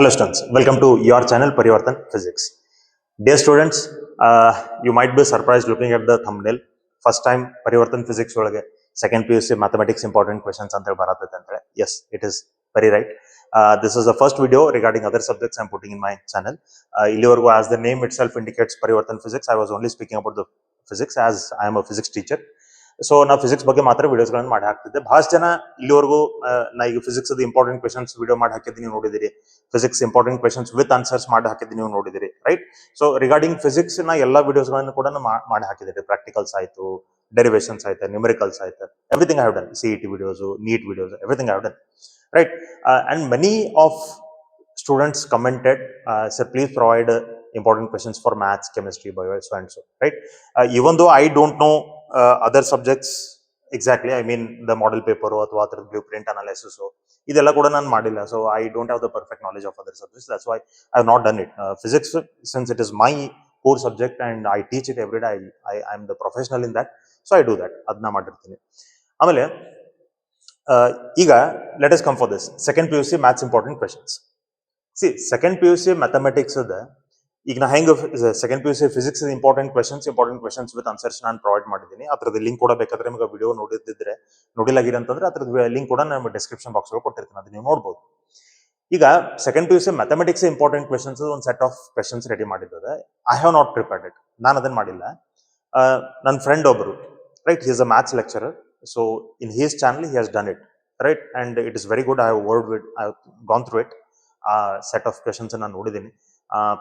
Hello students, welcome to your channel Parivartan Physics. Dear students, you might be surprised looking at the thumbnail. First time Parivartan Physics ಒಳಗೆ second PUC mathematics important questions ಅಂತ ಬರತೈತೆ ಅಂತ. Yes, it is very right. This is the first video regarding other subjects I'm putting in my channel. ಇಲ್ಲಿವರೆಗೂ as the name itself indicates Parivartan Physics, I was only speaking about the physics as I am a physics teacher. So ನಾವು physics ಬಗ್ಗೆ ಮಾತ್ರ ವಿಡಿಯೋಸ್ಗಳನ್ನು ಮಾಡಿ ಹಾಕ್ತಿದ್ದೆ. ಬಹಳಷ್ಟು ಜನ ಇಲ್ಲಿವರೆಗೂ ನಾ ಈಗ ಫಿಸಿಕ್ಸ್ ಇಂಪಾರ್ಟೆಂಟ್ ಕ್ವೆಶನ್ಸ್ ವಿಡಿಯೋ ಮಾಡಿ ಹಾಕಿದ್ದು ನೀವು ನೋಡಿದಿರಿ, physics important questions with answers ಮಾಡಿ ಹಾಕಿದ್ದು ನೀವು ನೋಡಿದಿರಿ, ರೈಟ್? ಸೊ ರಿಗಾರ್ಡಿಂಗ್ ಫಿಸಿಕ್ಸ್ ನ ಎಲ್ಲಾ ವಿಡಿಯೋಸ್ಗಳನ್ನು ಕೂಡ ಮಾಡಿ ಹಾಕಿದಿರಿ. ಪ್ರಾಕ್ಟಿಕಲ್ಸ್ ಆಯ್ತು, ಡೆರಿವೇಷನ್ಸ್ ಆಯ್ತು, ನ್ಯೂಮರಿಕಲ್ಸ್ ಆಯ್ತು, everything I have done. CET videos, NEET videos, everything I have done, right? And many of students commented, sir, please provide important questions for maths, chemistry, bio, so and so, right? Even though I don't know other subjects exactly, I mean the model paper or the blueprint analysis, so idella kuda nan madilla, so I don't have the perfect knowledge of other subjects. That's why I have not done it. Physics, since it is my core subject and I teach it every day, I am the professional in that, so I do that. Adna madirtini. Amale ಈಗ let us come for this second PUC maths important questions. See, second PUC mathematics ಅದ ಈಗ ನಾ ಹೆಂಗ second PUC physics important questions with answers ನಾನು provide ಮಾಡಿದ್ದೀನಿ. ಅದ್ರದ್ದು link ಕೂಡ ಬೇಕಾದ್ರೆ ನಿಮಗೆ ವಿಡಿಯೋ ನೋಡಿಲಾಗಿರ ಅಂತಂದ್ರೆ ಅದ್ರದ್ದು ಲಿಂಕ್ ಕೂಡ ನಾನು ಡಿಸ್ಕ್ರಿಪ್ಷನ್ ಬಾಕ್ಸ್ ಒಳಗೆ ಕೊಟ್ಟಿರ್ತೀನಿ, ಅದು ನೀವು ನೋಡ್ಬೋದು. ಈಗ second PUC mathematics important questions ಒಂದು ಸೆಟ್ ಆಫ್ ಕ್ವೆಶನ್ಸ್ ರೆಡಿ ಮಾಡಿದ್ದದ. I have not prepared it, ನಾನು ಅದನ್ನ ಮಾಡಿಲ್ಲ. ನನ್ನ ಫ್ರೆಂಡ್ ಒಬ್ರು, right, he is a maths lecturer, so in his channel he has done it, right, and it is very good. I have gone through it. Set of questions ನಾನು ನೋಡಿದ್ದೀನಿ,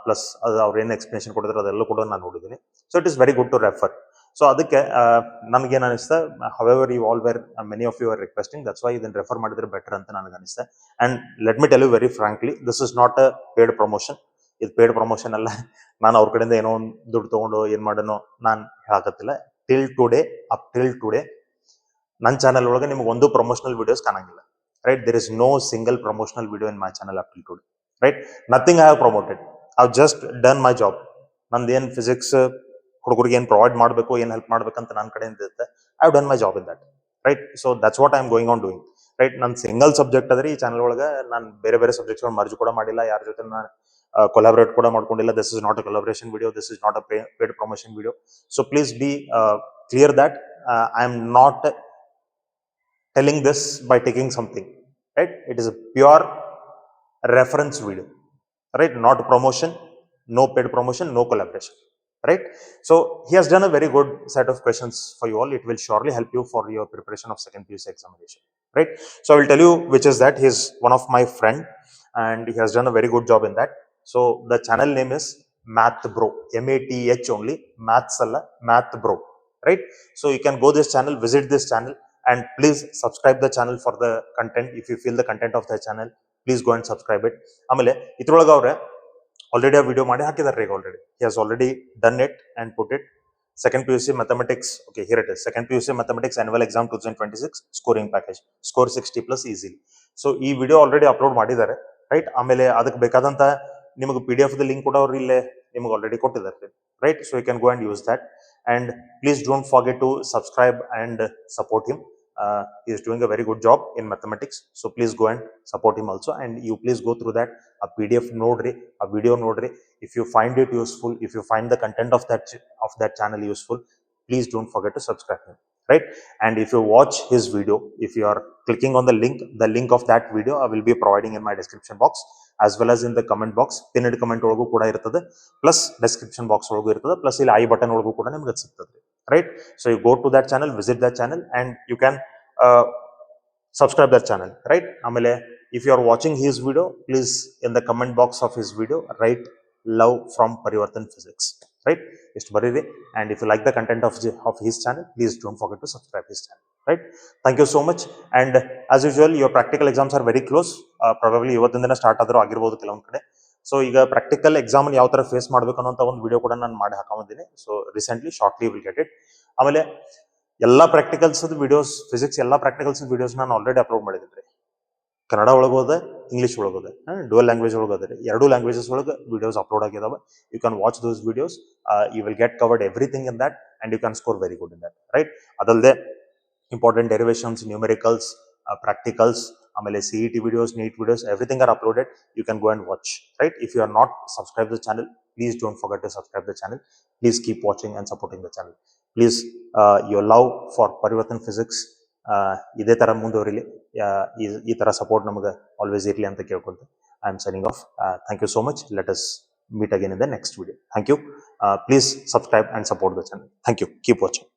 plus ಅದು ಅವ್ರು ಏನು ಎಕ್ಸ್ಪ್ಲನೇಷನ್ ಕೊಟ್ಟಿದ್ರು ಅದೆಲ್ಲ ಕೂಡ ನಾನು ನೋಡಿದ್ದೀನಿ. So it is very good to refer. So ಅದಕ್ಕೆ ನನ್ಗೇನು ಅನಿಸ್ತಾ, however you all were many of you are requesting, that's why ಇದನ್ನ ರೆಫರ್ ಮಾಡಿದ್ರೆ ಬೆಟರ್ ಅಂತ ನನಗೆ ಅನಿಸ್ತಾ. And let me tell you very frankly, this is not a paid promotion. ಇದು paid promotion ಅಲ್ಲ. ನಾನು ಅವ್ರ ಕಡೆಯಿಂದ ಏನೋ ಒಂದು ದುಡ್ಡು ತಗೊಂಡು ಏನ್ ಮಾಡೋಣ ನಾನು ಹೇಳಕತ್ತಿಲ್ಲ. ಟಿಲ್ ಟುಡೇ ನನ್ನ ಚಾನಲ್ ಒಳಗೆ ನಿಮ್ಗೆ ಒಂದು ಪ್ರಮೋಷನಲ್ ವಿಡಿಯೋಸ್ ಕಾಣಂಗಿಲ್ಲ, right? There is no single promotional video in my channel up till today, right? Nothing I have promoted. I've just done my job. Nanದೇನ್ ಫಿಸಿಕ್ಸ್ ಹುಡುಗರಿಗೆ ಏನು ಪ್ರೊವೈಡ್ ಮಾಡಬೇಕು, ಏನು ಹೆಲ್ಪ್ ಮಾಡ್ಬೇಕಂತ ನನ್ನ ಕಡೆಯಿಂದ ಇರುತ್ತೆ. I have done my job in that, right? So that's what I am going on doing, right? ನನ್ನ ಸಿಂಗಲ್ ಸಬ್ಜೆಕ್ಟ್ ಅದ್ರಿ ಈ ಚಾನಲ್ ಒಳಗೆ. ನಾನು ಬೇರೆ ಸಬ್ಜೆಕ್ಟ್ಸ್ ಮರ್ಜ್ ಕೂಡ ಮಾಡಿಲ್ಲ, ಯಾರ ಜೊತೆ ನಾನು ಕೊಲಾಬ್ರೇಟ್ ಕೂಡ ಮಾಡ್ಕೊಂಡಿಲ್ಲ. This is not a collaboration video, this is not a paid promotion video. So please be clear that I am not telling this by taking something, right? It is a pure reference video, right? Not promotion, no paid promotion, no collaboration, right? So he has done a very good set of questions for you all. It will surely help you for your preparation of second PUC examination, right? So I will tell you which is that. He is one of my friend and he has done a very good job in that. So the channel name is Math Bro, MATH only, maths alla, Math Bro, right? So you can go this channel, visit this channel, and please subscribe the channel for the content. If you feel the content of the channel, please go and subscribe it. ಆಮೇಲೆ ಇದ್ರೊಳಗೆ ಅವ್ರೆ already ಆ video ಮಾಡಿ ಹಾಕಿದಾರೆ ಈಗ already. He has already done it and put it. Second PUC mathematics, okay, here it is. Second PUC mathematics annual exam 2026 scoring package, score 60 plus easily. So ಈ video already upload ಮಾಡಿದ್ದಾರೆ, right? ಆಮೇಲೆ ಅದಕ್ಕೆ ಬೇಕಾದಂತ ನಿಮಗೆ PDF the link ಕೂಡ ಅವ್ರು ಇಲ್ಲೇ ನಿಮಗೆ ಆಲ್ರೆಡಿ ಕೊಟ್ಟಿದ್ದಾರೆ, right? So you can go and use that. And please don't forget to subscribe and support him. He is doing a very good job in mathematics, so please go and support him also. And you please go through that, a PDF nodri, a video nodri. If you find it useful, if you find the content of that channel useful, please don't forget to subscribe him, right? And if you watch his video, if you are clicking on the link of that video I will be providing in my description box as well as in the comment box. Pinned comment ಒಳಗೂ ಕೂಡ ಇರ್ತದೆ, plus description box ಒಳಗೂ ಇರ್ತದೆ, plus ಇಲ್ಲಿ I button ಒಳಗೂ ಕೂಡ ನಿಮಗೆ ಸಿಗ್ತದೆ, right? So you go to that channel, visit that channel, and you can subscribe that channel, right? ಆಮೇಲೆ if you are watching his video, please in the comment box of his video write love from Parivartan Physics, right? Just bariri. And if you like the content of his channel, please don't forget to subscribe his channel, right? Thank you so much. And as usual, your practical exams are very close. Probably ಇವತ್ತಿಂದನೇ start ಆದರೂ ಆಗಿರ್ಬೋದು ಕೆಲವೊಂದು ಕಡೆ. So ಈಗ practical exam ಯಾವ ತರ face ಮಾಡ್ಬೇಕು ಅನ್ನೋ ಒಂದು ವಿಡಿಯೋ ಕೂಡ ನಾನು ಮಾಡಿ ಹಾಕೊಂಡಿದ್ದೀನಿ. So recently shortly will get it. ಆಮೇಲೆ ಎಲ್ಲಾ ಪ್ರಾಕ್ಟಿಕಲ್ಸ್ ವಿಡಿಯೋಸ್, ಫಿಸಿಕ್ಸ್ ಎಲ್ಲಾ ಪ್ರಾಕ್ಟಿಕಲ್ಸ್ ವಿಡಿಯೋಸ್ ನಾನು ಆಲ್ರೆಡಿ ಅಪ್ಲೋಡ್ ಮಾಡಿದ್ದೀನಿ. ಕನ್ನಡ ಒಳಗೋದೆ, ಇಂಗ್ಲಿಷ್ ಒಳಗೋದೆ, ಡುವಲ್ ಲ್ಯಾಂಗ್ವೇಜ್ ಒಳಗೋದೆ, ಎರಡು ಲ್ಯಾಂಗ್ವೇಜಸ್ ಒಳಗೆ ವಿಡಿಯೋಸ್ ಅಪ್ಲೋಡ್ ಆಗಿದಾವೆ. You can watch those videos. You will get covered everything in that and you can score very good in that, right? ಅದಲ್ಲದೆ important derivations, numericals, practicals, ಆಮೇಲೆ CET videos, NEET videos, everything are uploaded. You can go and watch, right? If you are not subscribed to the channel, please don't forget to subscribe the channel. Please keep watching and supporting the channel. Please, your love for Parivartan Physics ಇದೇ ತರ ಮುಂದುವರಿಲಿ, ಈ ತರ support ನಮಗೆ always ಇರಲಿ ಅಂತ ಕೇಳ್ಕೊಂತ I am signing off. Thank you so much. Let us meet again in the next video. Thank you. Please subscribe and support the channel. Thank you. Keep watching.